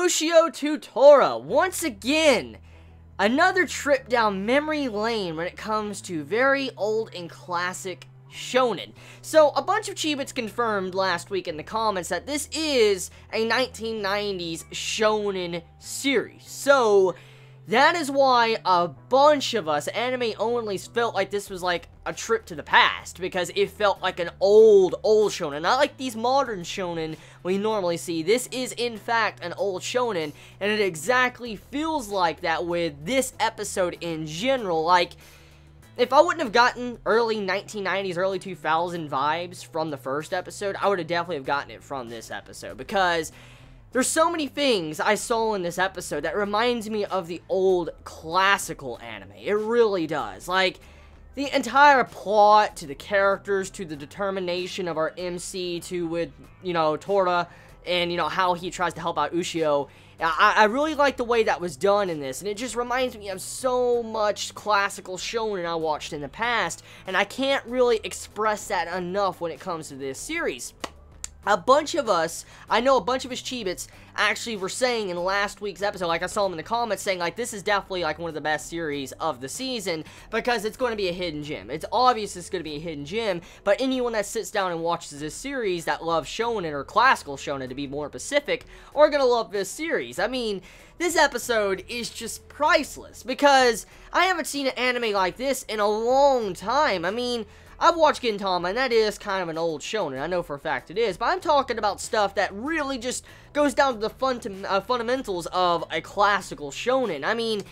Ushio to Tora, once again, another trip down memory lane when it comes to very old and classic shonen. So, a bunch of Chibits confirmed last week in the comments that this is a 1990s shonen series. So, that is why a bunch of us, anime-onlys, felt like this was like a trip to the past, because it felt like an old shonen, not like these modern shonen we normally see. This is, in fact, an old shonen, and it exactly feels like that with this episode in general. Like, if I wouldn't have gotten early 1990s, early 2000 vibes from the first episode, I would have definitely have gotten it from this episode, because there's so many things I saw in this episode that reminds me of the old classical anime. It really does. Like, the entire plot, to the characters, to the determination of our MC, to with, Tora, and, how he tries to help out Ushio. I really like the way that was done in this, and it just reminds me of so much classical shonen I watched in the past, and I can't really express that enough when it comes to this series. A bunch of us, I know a bunch of us Chibits actually were saying in last week's episode, like I saw them in the comments saying like this is definitely like one of the best series of the season because it's going to be a hidden gem. It's obvious it's going to be a hidden gem, but anyone that sits down and watches this series that loves shonen or classical shonen to be more specific are going to love this series. I mean, this episode is just priceless because I haven't seen an anime like this in a long time. I mean, I've watched Gintama, and that is kind of an old shonen. I know for a fact it is, but I'm talking about stuff that really just goes down to the fundamentals of a classical shonen. I mean,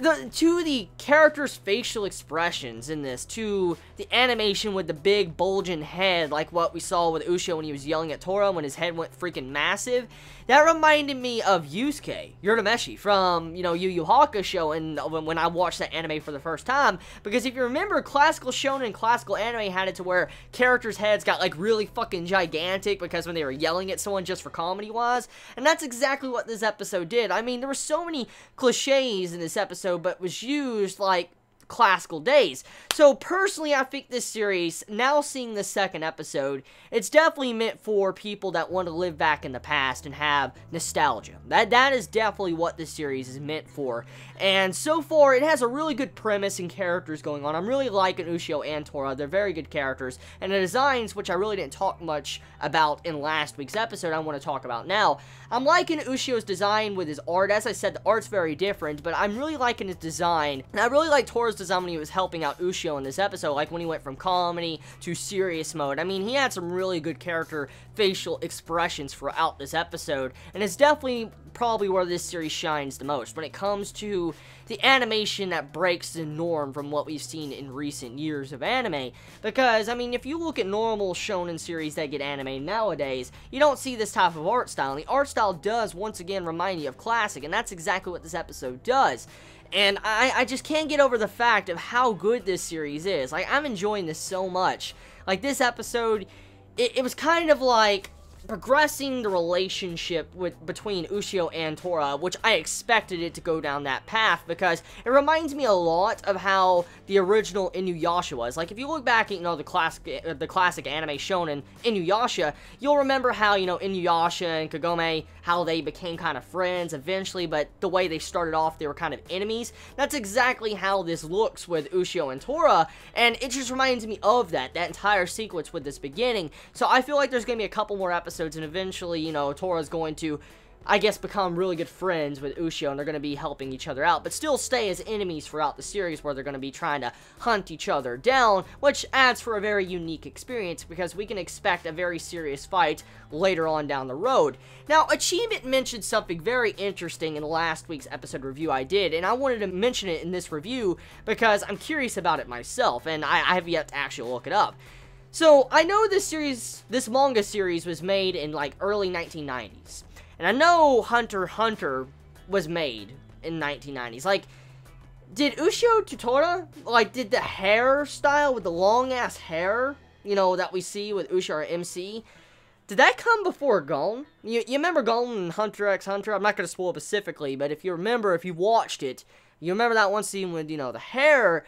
to the characters' facial expressions in this, to the animation with the big bulging head, like what we saw with Ushio when he was yelling at Tora when his head went freaking massive, that reminded me of Yusuke Urameshi from, Yu Yu Hakusho, and when I watched that anime for the first time, because if you remember, classical shonen and classical anime had it to where characters' heads got, like, really fucking gigantic because when they were yelling at someone just for comedy-wise, and that's exactly what this episode did. I mean, there were so many cliches in this episode, but was used, like, classical days. So personally, I think this series, now seeing the second episode, it's definitely meant for people that want to live back in the past and have nostalgia. That is definitely what this series is meant for. And so far, it has a really good premise and characters going on. I'm really liking Ushio and Tora. They're very good characters. And the designs, which I really didn't talk much about in last week's episode, I want to talk about now. I'm liking Ushio's design with his art. As I said, the art's very different, but I'm really liking his design. And I really like Tora's design when he was helping out Ushio in this episode, like when he went from comedy to serious mode. I mean, he had some really good character facial expressions throughout this episode, and it's definitely probably where this series shines the most when it comes to the animation that breaks the norm from what we've seen in recent years of anime. Because, I mean, if you look at normal shonen series that get anime nowadays, you don't see this type of art style, and the art style does, once again, remind you of classic, and that's exactly what this episode does. And I just can't get over the fact of how good this series is. Like, I'm enjoying this so much. Like, this episode, it was kind of like progressing the relationship between Ushio and Tora, which I expected it to go down that path, because it reminds me a lot of how the original Inuyasha was. Like, if you look back at, the classic anime shonen Inuyasha, you'll remember how, Inuyasha and Kagome, how they became kind of friends eventually, but the way they started off, they were kind of enemies. That's exactly how this looks with Ushio and Tora, and it just reminds me of that entire sequence with this beginning. So I feel like there's going to be a couple more episodes, and eventually, Tora's going to, I guess, become really good friends with Ushio, and they're going to be helping each other out, but still stay as enemies throughout the series, where they're going to be trying to hunt each other down, which adds for a very unique experience, because we can expect a very serious fight later on down the road. Now, Achievement mentioned something very interesting in last week's episode review I did, and I wanted to mention it in this review, because I'm curious about it myself, and I have yet to actually look it up. So, I know this manga series was made in, like, early 1990s. And I know Hunter x Hunter was made in 1990s. Like, did Ushio to Tora, like, did the hairstyle with the long-ass hair, that we see with Ushio or MC, did that come before Gon? You remember Gon and Hunter x Hunter? I'm not going to spoil specifically, but if you remember, if you watched it, you remember that one scene with, the hair.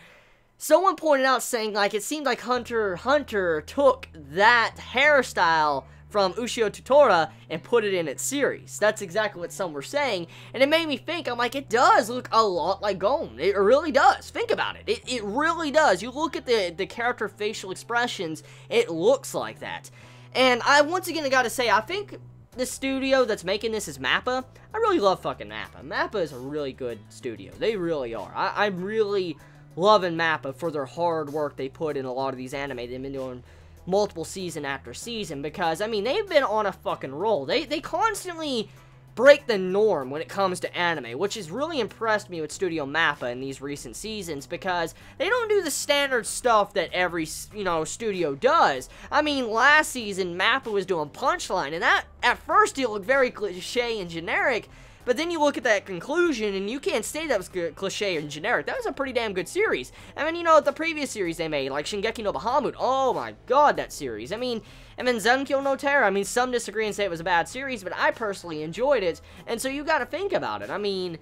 Someone pointed out saying, like, it seemed like Hunter x Hunter took that hairstyle from Ushio to Tora and put it in its series. That's exactly what some were saying, and it made me think. I'm like, it does look a lot like Gon. It really does. Think about it. It really does. You look at the character facial expressions, it looks like that. And I, once again, gotta say, I think the studio that's making this is Mappa. I really love fucking Mappa. Mappa is a really good studio. They really are. I'm really loving Mappa for their hard work they put in a lot of these anime. They've been doing multiple season after season, because, I mean, they've been on a fucking roll. They constantly break the norm when it comes to anime, which has really impressed me with Studio Mappa in these recent seasons, because they don't do the standard stuff that every, you know, studio does. I mean, last season, Mappa was doing Punchline, and that, at first, it looked very cliche and generic, but then you look at that conclusion, and you can't say that was cliche and generic. That was a pretty damn good series. I mean, you know, the previous series they made, like Shingeki no Bahamut, oh my god, that series. I mean, and then Zenkyo no Terra, I mean, some disagree and say it was a bad series, but I personally enjoyed it, and so you gotta think about it. I mean,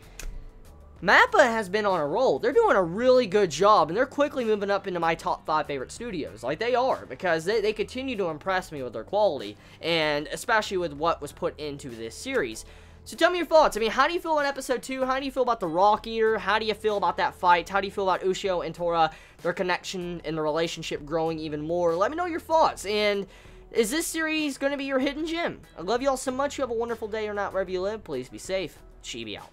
Mappa has been on a roll. They're doing a really good job, and they're quickly moving up into my top 5 favorite studios. Like, they are, because they continue to impress me with their quality, and especially with what was put into this series. So tell me your thoughts. I mean, how do you feel about episode 2? How do you feel about the Rock Eater? How do you feel about that fight? How do you feel about Ushio and Tora, their connection and the relationship growing even more? Let me know your thoughts. And is this series going to be your hidden gem? I love you all so much. You have a wonderful day or not wherever you live. Please be safe. Chibi out.